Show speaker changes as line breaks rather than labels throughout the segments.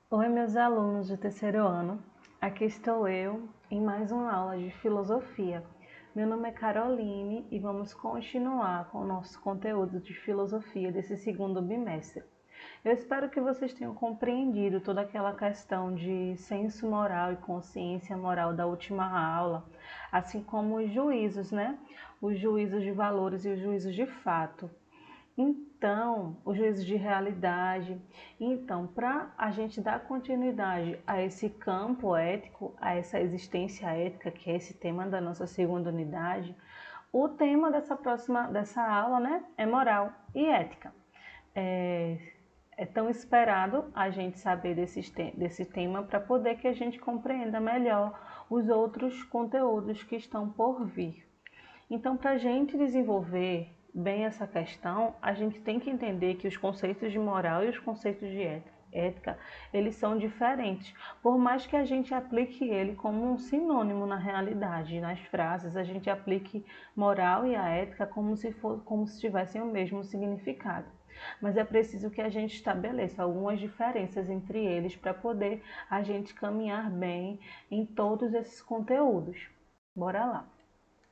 Oi, meus alunos do terceiro ano. Aqui estou eu em mais uma aula de filosofia. Meu nome é Caroline e vamos continuar com o nosso conteúdo de filosofia desse segundo bimestre. Eu espero que vocês tenham compreendido toda aquela questão de senso moral e consciência moral da última aula, assim como os juízos, né? Os juízos de valores e os juízos de fato. Então, o juízo de realidade. Então, para a gente dar continuidade a esse campo ético, a essa existência ética, que é esse tema da nossa segunda unidade, o tema dessa aula, né, é moral e ética. É, é tão esperado a gente saber desse tema para poder que a gente compreenda melhor os outros conteúdos que estão por vir. Então, para a gente desenvolver bem essa questão, a gente tem que entender que os conceitos de moral e os conceitos de ética, eles são diferentes. Por mais que a gente aplique ele como um sinônimo na realidade, nas frases, a gente aplique moral e a ética como se tivessem o mesmo significado. Mas é preciso que a gente estabeleça algumas diferenças entre eles para poder a gente caminhar bem em todos esses conteúdos. Bora lá.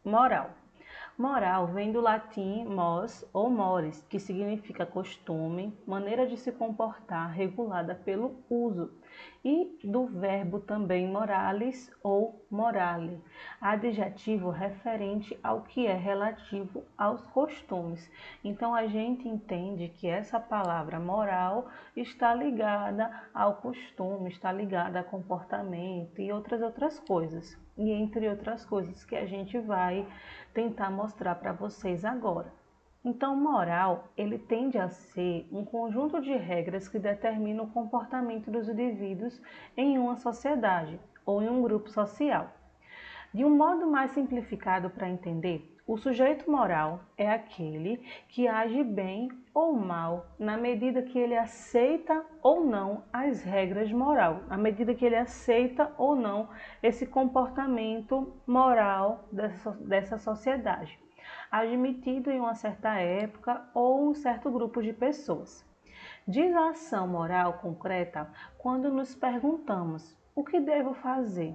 Moral. Moral vem do latim mos ou mores, que significa costume, maneira de se comportar regulada pelo uso, e do verbo também moralis ou morale, adjetivo referente ao que é relativo aos costumes. Então a gente entende que essa palavra moral está ligada ao costume, está ligada a comportamento e outras coisas. E entre outras coisas que a gente vai tentar mostrar para vocês agora. Então, moral, ele tende a ser um conjunto de regras que determina o comportamento dos indivíduos em uma sociedade ou em um grupo social. De um modo mais simplificado para entender, o sujeito moral é aquele que age bem ou mal na medida que ele aceita ou não as regras moral, na medida que ele aceita ou não esse comportamento moral dessa sociedade, admitido em uma certa época ou um certo grupo de pessoas. Diz a ação moral concreta quando nos perguntamos: o que devo fazer?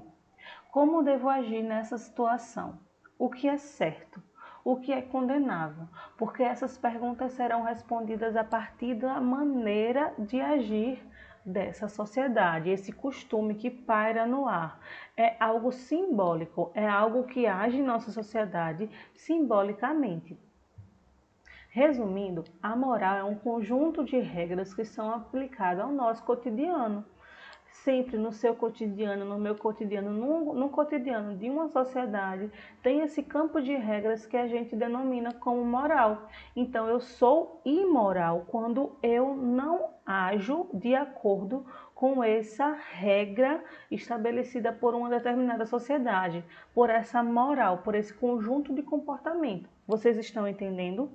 Como devo agir nessa situação? O que é certo? O que é condenável? Porque essas perguntas serão respondidas a partir da maneira de agir dessa sociedade, esse costume que paira no ar. É algo simbólico, é algo que age em nossa sociedade simbolicamente. Resumindo, a moral é um conjunto de regras que são aplicadas ao nosso cotidiano, sempre no seu cotidiano, no meu cotidiano, no cotidiano de uma sociedade, tem esse campo de regras que a gente denomina como moral. Então, eu sou imoral quando eu não ajo de acordo com essa regra estabelecida por uma determinada sociedade, por essa moral, por esse conjunto de comportamento. Vocês estão entendendo?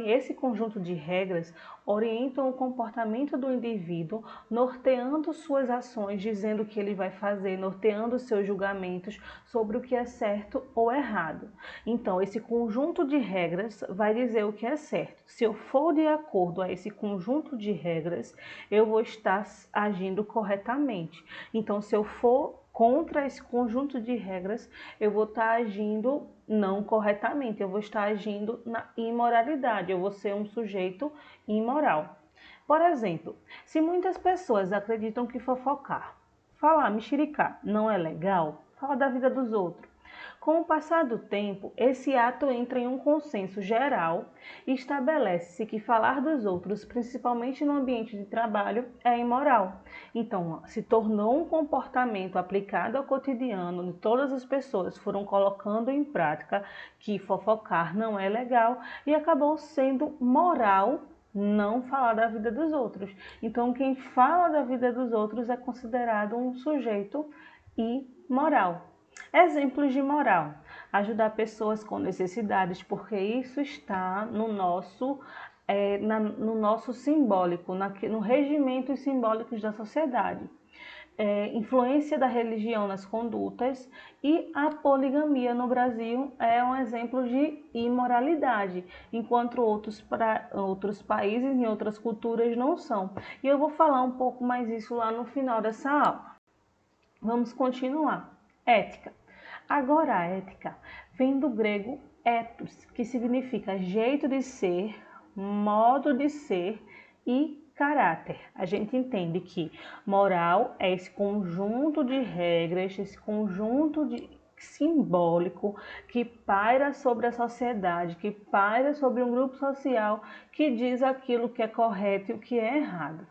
Esse conjunto de regras orientam o comportamento do indivíduo, norteando suas ações, dizendo o que ele vai fazer, norteando seus julgamentos sobre o que é certo ou errado. Então, esse conjunto de regras vai dizer o que é certo. Se eu for de acordo a esse conjunto de regras, eu vou estar agindo corretamente. Então, se eu for contra esse conjunto de regras, eu vou estar agindo não corretamente, eu vou estar agindo na imoralidade, eu vou ser um sujeito imoral. Por exemplo, se muitas pessoas acreditam que fofocar, falar mexericar não é legal, falar da vida dos outros, com o passar do tempo, esse ato entra em um consenso geral e estabelece-se que falar dos outros, principalmente no ambiente de trabalho, é imoral. Então, se tornou um comportamento aplicado ao cotidiano, onde todas as pessoas foram colocando em prática que fofocar não é legal e acabou sendo moral não falar da vida dos outros. Então, quem fala da vida dos outros é considerado um sujeito imoral. Exemplos de moral: ajudar pessoas com necessidades, porque isso está no nosso simbólico, no regimentos simbólicos da sociedade. influência da religião nas condutas, e a poligamia no Brasil é um exemplo de imoralidade, enquanto outros países e outras culturas não são. E eu vou falar um pouco mais isso lá no final dessa aula. Vamos continuar. Ética. Agora, a ética vem do grego ethos, que significa jeito de ser, modo de ser e caráter. A gente entende que moral é esse conjunto de regras, esse conjunto simbólico que paira sobre a sociedade, que paira sobre um grupo social que diz aquilo que é correto e o que é errado.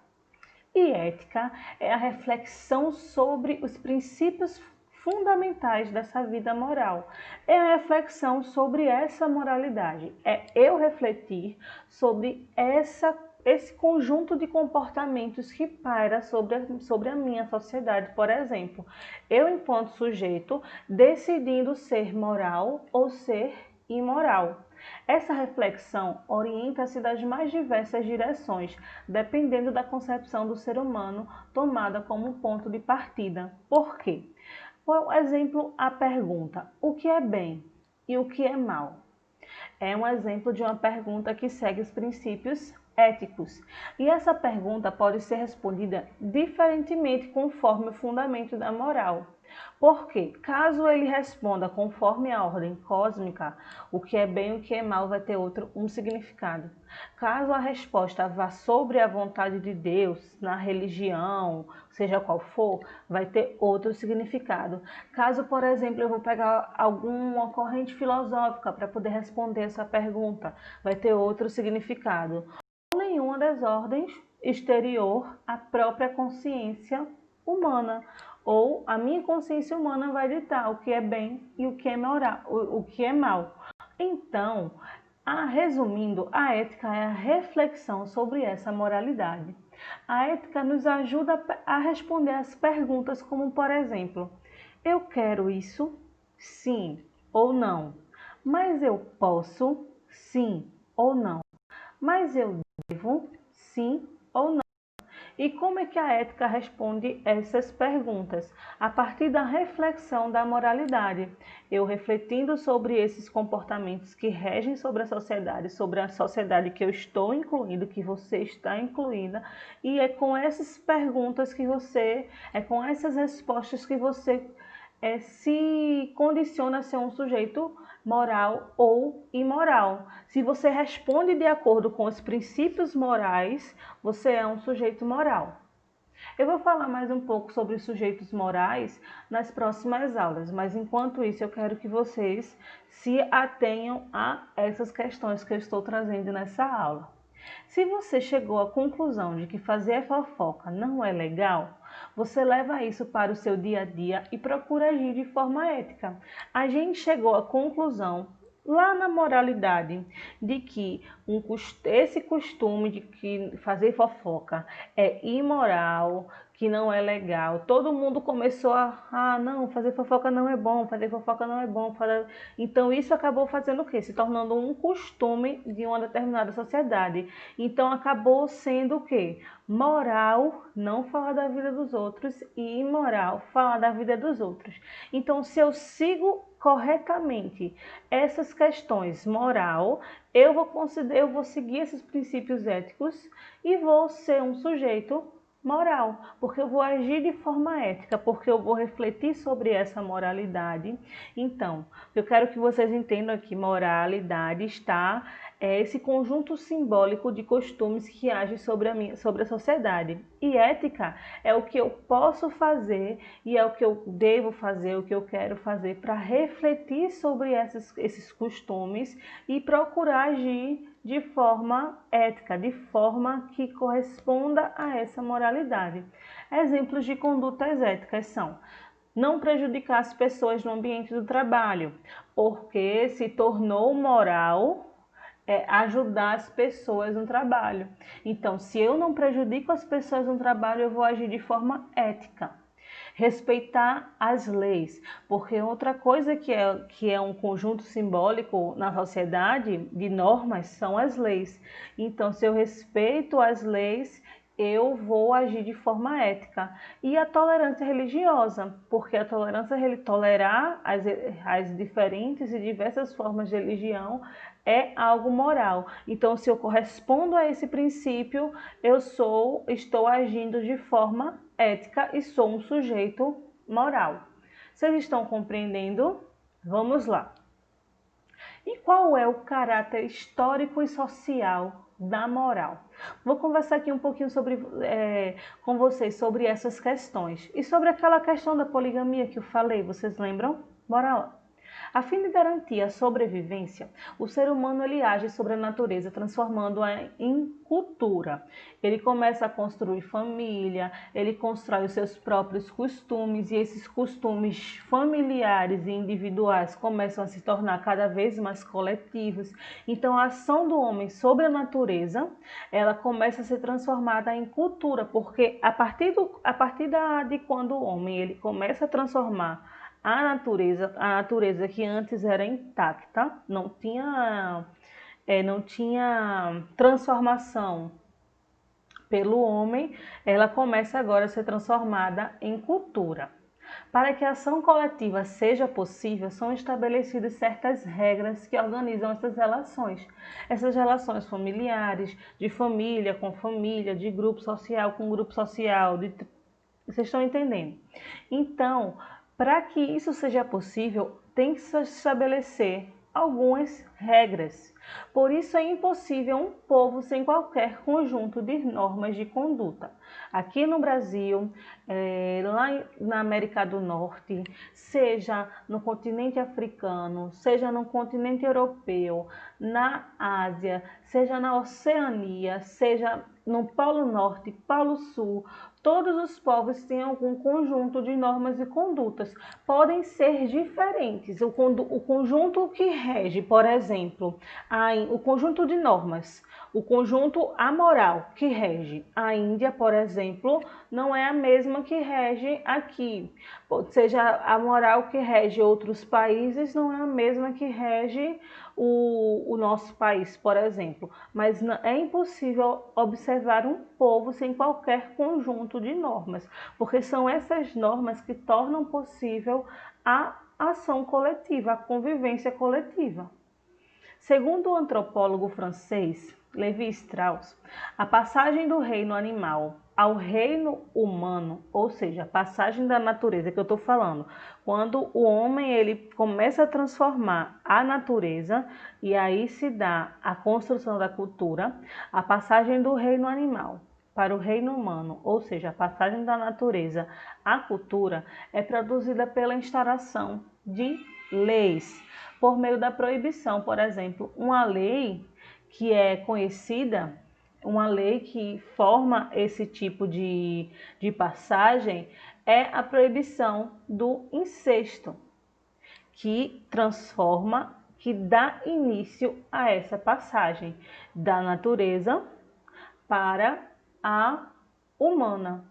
E ética é a reflexão sobre os princípios fundamentais dessa vida moral. É a reflexão sobre essa moralidade. É eu refletir sobre esse conjunto de comportamentos que paira sobre a minha sociedade. Por exemplo, eu, enquanto sujeito, decidindo ser moral ou ser imoral. Essa reflexão orienta-se das mais diversas direções, dependendo da concepção do ser humano tomada como ponto de partida. Por quê? Por exemplo, a pergunta: o que é bem e o que é mal? É um exemplo de uma pergunta que segue os princípios éticos. E essa pergunta pode ser respondida diferentemente conforme o fundamento da moral. Porque, caso ele responda conforme a ordem cósmica, o que é bem e o que é mal vai ter um significado. Caso a resposta vá sobre a vontade de Deus, na religião, seja qual for, vai ter outro significado. Caso, por exemplo, eu vou pegar alguma corrente filosófica para poder responder essa pergunta, vai ter outro significado. Nenhuma das ordens exterior à própria consciência humana, ou a minha consciência humana vai ditar o que é bem e o que é moral, o que é mal. Então, resumindo, a ética é a reflexão sobre essa moralidade. A ética nos ajuda a responder as perguntas como, por exemplo, eu quero isso? Sim ou não? Mas eu posso? Sim ou não? Mas eu devo? Sim ou não? E como é que a ética responde essas perguntas? A partir da reflexão da moralidade. Eu refletindo sobre esses comportamentos que regem sobre a sociedade que eu estou incluindo, que você está incluída, e é com essas perguntas com essas respostas que você se condiciona a ser um sujeito moral ou imoral. Se você responde de acordo com os princípios morais, você é um sujeito moral. Eu vou falar mais um pouco sobre os sujeitos morais nas próximas aulas, mas enquanto isso eu quero que vocês se atenham a essas questões que eu estou trazendo nessa aula. Se você chegou à conclusão de que fazer fofoca não é legal, você leva isso para o seu dia a dia e procura agir de forma ética. A gente chegou à conclusão, lá na moralidade, de que esse costume de que fazer fofoca é imoral, que não é legal. Todo mundo começou não, fazer fofoca não é bom, fazer fofoca não é bom. Então isso acabou fazendo o quê? Se tornando um costume de uma determinada sociedade. Então acabou sendo o quê? Moral não falar da vida dos outros e imoral falar da vida dos outros. Então, se eu sigo corretamente essas questões moral, eu vou seguir esses princípios éticos e vou ser um sujeito moral, porque eu vou agir de forma ética, porque eu vou refletir sobre essa moralidade. Então, eu quero que vocês entendam que moralidade é esse conjunto simbólico de costumes que agem sobre a sociedade. E ética é o que eu posso fazer e é o que eu devo fazer, o que eu quero fazer para refletir sobre esses costumes e procurar agir de forma ética, de forma que corresponda a essa moralidade. Exemplos de condutas éticas são: não prejudicar as pessoas no ambiente do trabalho, porque se tornou moral ajudar as pessoas no trabalho. Então, se eu não prejudico as pessoas no trabalho, eu vou agir de forma ética. Respeitar as leis, porque outra coisa que é um conjunto simbólico na sociedade de normas são as leis. Então, se eu respeito as leis, eu vou agir de forma ética. E a tolerância religiosa, porque a tolerância, tolerar as diferentes e diversas formas de religião é algo moral. Então, se eu correspondo a esse princípio, estou agindo de forma ética e sou um sujeito moral. Vocês estão compreendendo? Vamos lá. E qual é o caráter histórico e social da moral? Vou conversar aqui um pouquinho com vocês sobre essas questões. E sobre aquela questão da poligamia que eu falei, vocês lembram? Bora lá. A fim de garantir a sobrevivência, o ser humano ele age sobre a natureza, transformando-a em cultura. Ele começa a construir família, ele constrói os seus próprios costumes, e esses costumes familiares e individuais começam a se tornar cada vez mais coletivos. Então, a ação do homem sobre a natureza, ela começa a ser transformada em cultura, porque a partir de quando o homem ele começa a transformar a natureza que antes era intacta, não tinha transformação pelo homem, ela começa agora a ser transformada em cultura. Para que a ação coletiva seja possível, são estabelecidas certas regras que organizam essas relações familiares, de família com família, de grupo social com grupo social, vocês estão entendendo? Então, para que isso seja possível, tem que se estabelecer algumas regras. Por isso é impossível um povo sem qualquer conjunto de normas de conduta. Aqui no Brasil, lá na América do Norte, seja no continente africano, seja no continente europeu, na Ásia, seja na Oceania, seja no Polo Norte, Polo Sul, todos os povos têm algum conjunto de normas e condutas. Podem ser diferentes. O conjunto que rege, por exemplo, o conjunto de normas, o conjunto amoral que rege a Índia, por exemplo, não é a mesma que rege aqui. Seja a moral que rege outros países, não é a mesma que rege o nosso país, por exemplo. Mas é impossível observar um povo sem qualquer conjunto de normas, porque são essas normas que tornam possível a ação coletiva, a convivência coletiva. Segundo o antropólogo francês Lévi-Strauss, a passagem do reino animal ao reino humano, ou seja, a passagem da natureza que eu estou falando, quando o homem ele começa a transformar a natureza e aí se dá a construção da cultura, a passagem do reino animal para o reino humano, ou seja, a passagem da natureza à cultura, é produzida pela instauração de leis, por meio da proibição. Por exemplo, uma lei que é conhecida, uma lei que forma esse tipo de passagem é a proibição do incesto, que transforma, que dá início a essa passagem da natureza para a humana.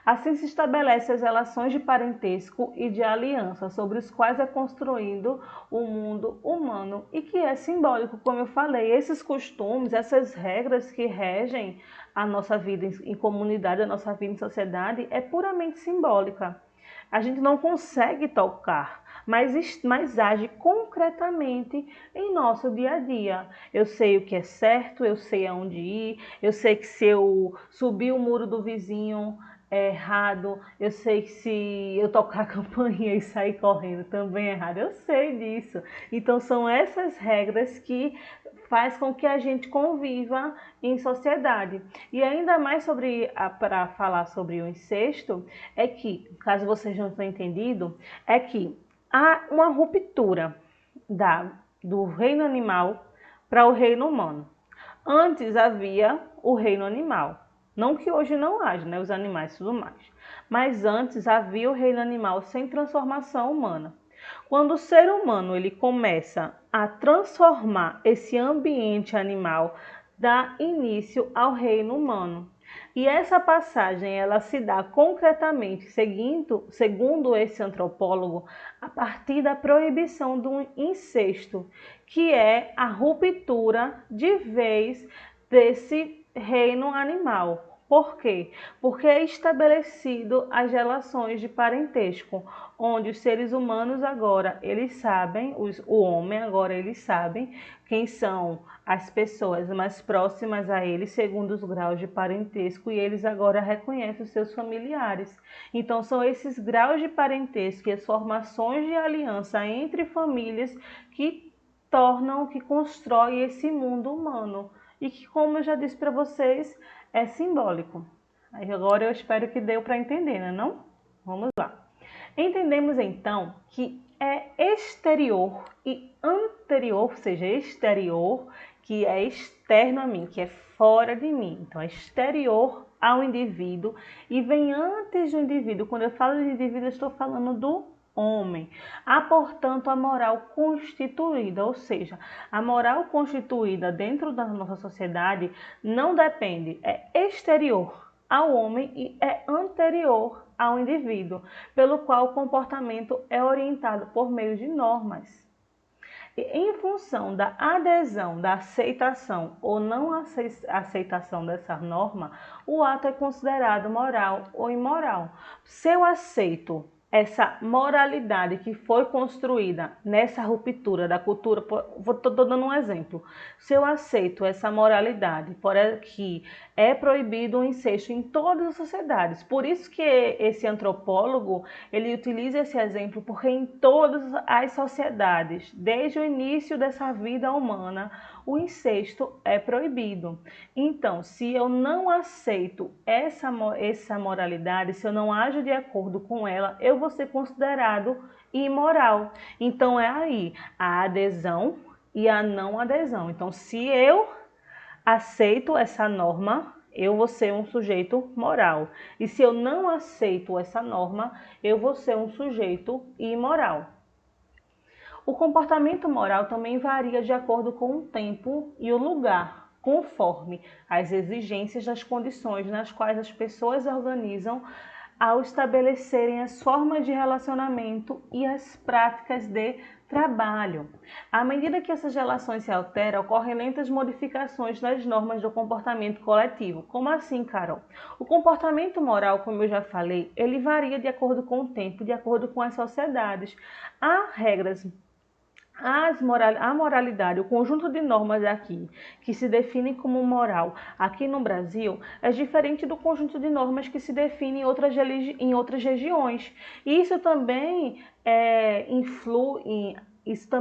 Assim se estabelecem as relações de parentesco e de aliança sobre os quais é construído o mundo humano e que é simbólico, como eu falei. Esses costumes, essas regras que regem a nossa vida em comunidade, a nossa vida em sociedade, é puramente simbólica. A gente não consegue tocar, mas age concretamente em nosso dia a dia. Eu sei o que é certo, eu sei aonde ir, eu sei que se eu subir o muro do vizinho é errado, eu sei que se eu tocar a campainha e sair correndo também é errado, eu sei disso. Então são essas regras que faz com que a gente conviva em sociedade. E ainda mais para falar sobre o incesto, é que, caso vocês não tenham entendido, é que há uma ruptura do reino animal para o reino humano. Antes havia o reino animal. Não que hoje não haja, né, os animais e tudo mais. Mas antes havia o reino animal sem transformação humana. Quando o ser humano ele começa a transformar esse ambiente animal, dá início ao reino humano. E essa passagem ela se dá concretamente, segundo esse antropólogo, a partir da proibição do incesto, que é a ruptura de vez desse reino animal. Por quê? Porque é estabelecido as relações de parentesco, onde os seres humanos agora, eles sabem, o homem agora, eles sabem quem são as pessoas mais próximas a eles, segundo os graus de parentesco, e eles agora reconhecem os seus familiares. Então, são esses graus de parentesco e as formações de aliança entre famílias que que constroem esse mundo humano. E que, como eu já disse para vocês, é simbólico. Aí agora eu espero que deu para entender, né, não? Vamos lá. Entendemos então que é exterior e anterior, ou seja, exterior, que é externo a mim, que é fora de mim. Então, é exterior ao indivíduo e vem antes do indivíduo. Quando eu falo de indivíduo, eu estou falando do homem. Há, portanto, a moral constituída, ou seja, a moral constituída dentro da nossa sociedade não depende, é exterior ao homem e é anterior ao indivíduo, pelo qual o comportamento é orientado por meio de normas. E em função da adesão, da aceitação ou não aceitação dessa norma, o ato é considerado moral ou imoral. Se eu aceito essa moralidade que foi construída nessa ruptura da cultura, estou dando um exemplo. Se eu aceito essa moralidade, por que é proibido o incesto em todas as sociedades. Por isso que esse antropólogo, ele utiliza esse exemplo, porque em todas as sociedades, desde o início dessa vida humana, o incesto é proibido. Então, se eu não aceito essa moralidade, se eu não ajo de acordo com ela, eu vou ser considerado imoral. Então, é aí a adesão e a não adesão. Então, se eu aceito essa norma, eu vou ser um sujeito moral. E se eu não aceito essa norma, eu vou ser um sujeito imoral. O comportamento moral também varia de acordo com o tempo e o lugar, conforme as exigências das condições nas quais as pessoas organizam ao estabelecerem as formas de relacionamento e as práticas de trabalho. À medida que essas relações se alteram, ocorrem lentas modificações nas normas do comportamento coletivo. Como assim, Carol? O comportamento moral, como eu já falei, ele varia de acordo com o tempo, de acordo com as sociedades. Há regras, a moralidade, o conjunto de normas aqui que se definem como moral aqui no Brasil é diferente do conjunto de normas que se define em outras regiões. E isso também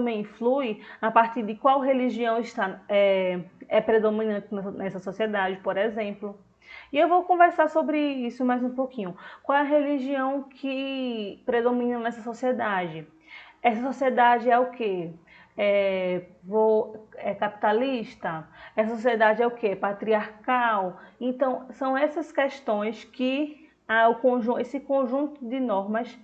influi a partir de qual religião é predominante nessa sociedade, por exemplo. E eu vou conversar sobre isso mais um pouquinho. Qual é a religião que predomina nessa sociedade? Essa sociedade é o quê? É capitalista? Essa sociedade é o quê? Patriarcal? Então, são essas questões que esse conjunto de normas,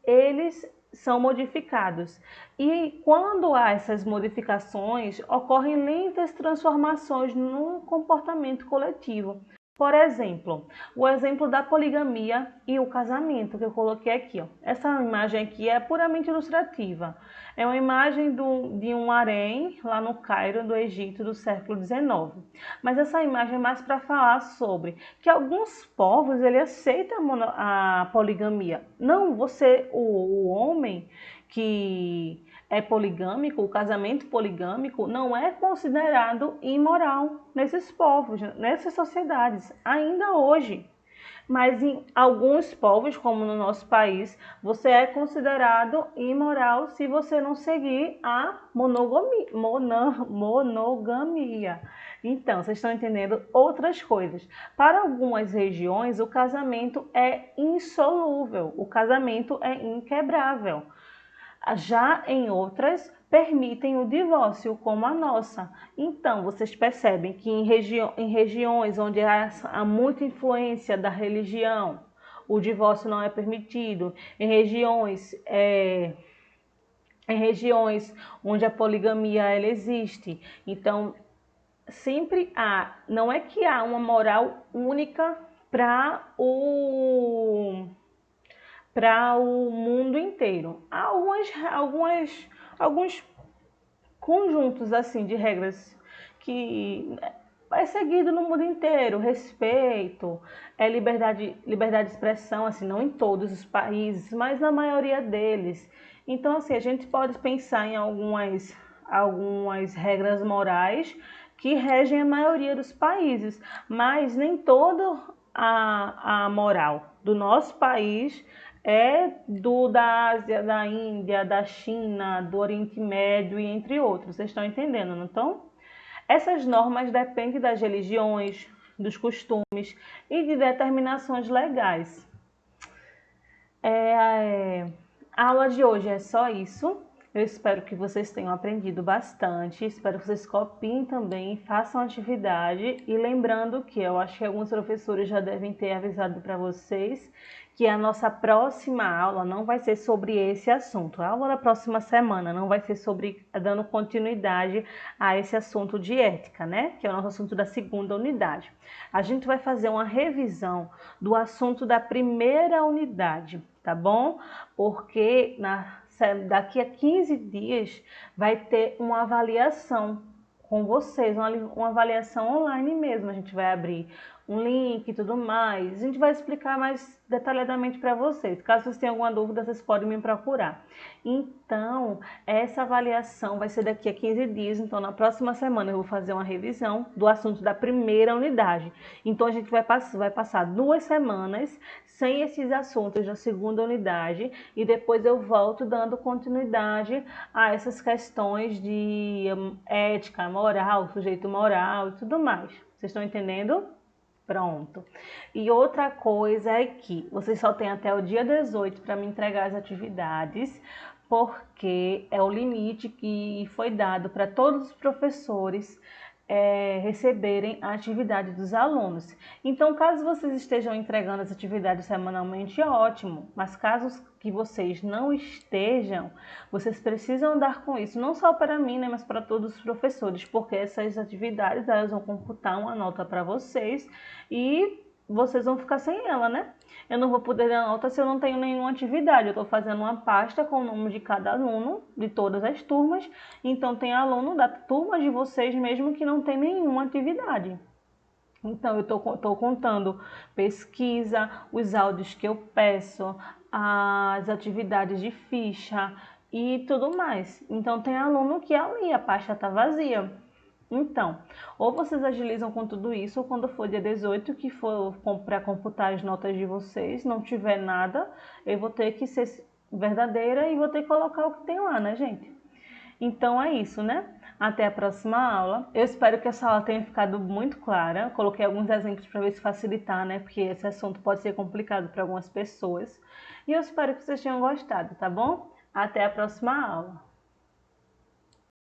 eles são modificados. E quando há essas modificações, ocorrem lentas transformações no comportamento coletivo. Por exemplo, o exemplo da poligamia e o casamento que eu coloquei aqui. Ó. Essa imagem aqui é puramente ilustrativa. É uma imagem de um harém lá no Cairo, do Egito, do século XIX. Mas essa imagem é mais para falar sobre que alguns povos ele aceitam a poligamia. Não, o homem que é poligâmico, o casamento poligâmico não é considerado imoral nesses povos, nessas sociedades, ainda hoje. Mas em alguns povos, como no nosso país, você é considerado imoral se você não seguir a monogamia. Então, vocês estão entendendo outras coisas. Para algumas regiões, o casamento é insolúvel, o casamento é inquebrável. Já em outras, permitem o divórcio, como a nossa. Então, vocês percebem que em regiões onde há muita influência da religião, o divórcio não é permitido. Em regiões onde a poligamia ela existe. Então, sempre não é que há uma moral única para o mundo inteiro. Há alguns conjuntos assim de regras que é seguido no mundo inteiro, respeito, liberdade de expressão, assim, não em todos os países, mas na maioria deles. Então, assim, a gente pode pensar em algumas regras morais que regem a maioria dos países, mas nem toda a moral do nosso país é da Ásia, da Índia, da China, do Oriente Médio e entre outros. Vocês estão entendendo, não estão? Essas normas dependem das religiões, dos costumes e de determinações legais. A aula de hoje é só isso. Eu espero que vocês tenham aprendido bastante. Espero que vocês copiem também, façam atividade. E lembrando que eu acho que alguns professores já devem ter avisado para vocês que a nossa próxima aula não vai ser sobre esse assunto. A aula da próxima semana não vai ser sobre dando continuidade a esse assunto de ética, né? Que é o nosso assunto da segunda unidade. A gente vai fazer uma revisão do assunto da primeira unidade, tá bom? Porque daqui a 15 dias vai ter uma avaliação com vocês, uma avaliação online mesmo. A gente vai abrir um link e tudo mais. A gente vai explicar mais detalhadamente para vocês. Caso vocês tenham alguma dúvida, vocês podem me procurar. Então, essa avaliação vai ser daqui a 15 dias. Então, na próxima semana eu vou fazer uma revisão do assunto da primeira unidade. Então, a gente vai passar 2 semanas sem esses assuntos da segunda unidade e depois eu volto dando continuidade a essas questões de ética, moral, sujeito moral e tudo mais. Vocês estão entendendo? Pronto. E outra coisa é que vocês só têm até o dia 18 para me entregar as atividades, porque é o limite que foi dado para todos os professores receberem a atividade dos alunos. Então, caso vocês estejam entregando as atividades semanalmente, é ótimo, mas caso que vocês não estejam, vocês precisam dar com isso, não só para mim, né, mas para todos os professores, porque essas atividades elas vão computar uma nota para vocês e vocês vão ficar sem ela, né? Eu não vou poder dar nota se eu não tenho nenhuma atividade. Eu estou fazendo uma pasta com o nome de cada aluno, de todas as turmas. Então, tem aluno da turma de vocês mesmo que não tem nenhuma atividade. Então, eu estou contando pesquisa, os áudios que eu peço, as atividades de ficha e tudo mais. Então, tem aluno que ali a pasta está vazia. Então, ou vocês agilizam com tudo isso, ou quando for dia 18, que for para computar as notas de vocês, não tiver nada, eu vou ter que ser verdadeira e vou ter que colocar o que tem lá, né, gente? Então é isso, né? Até a próxima aula. Eu espero que essa aula tenha ficado muito clara. Eu coloquei alguns exemplos para ver se facilitar, né? Porque esse assunto pode ser complicado para algumas pessoas. E eu espero que vocês tenham gostado, tá bom? Até a próxima aula.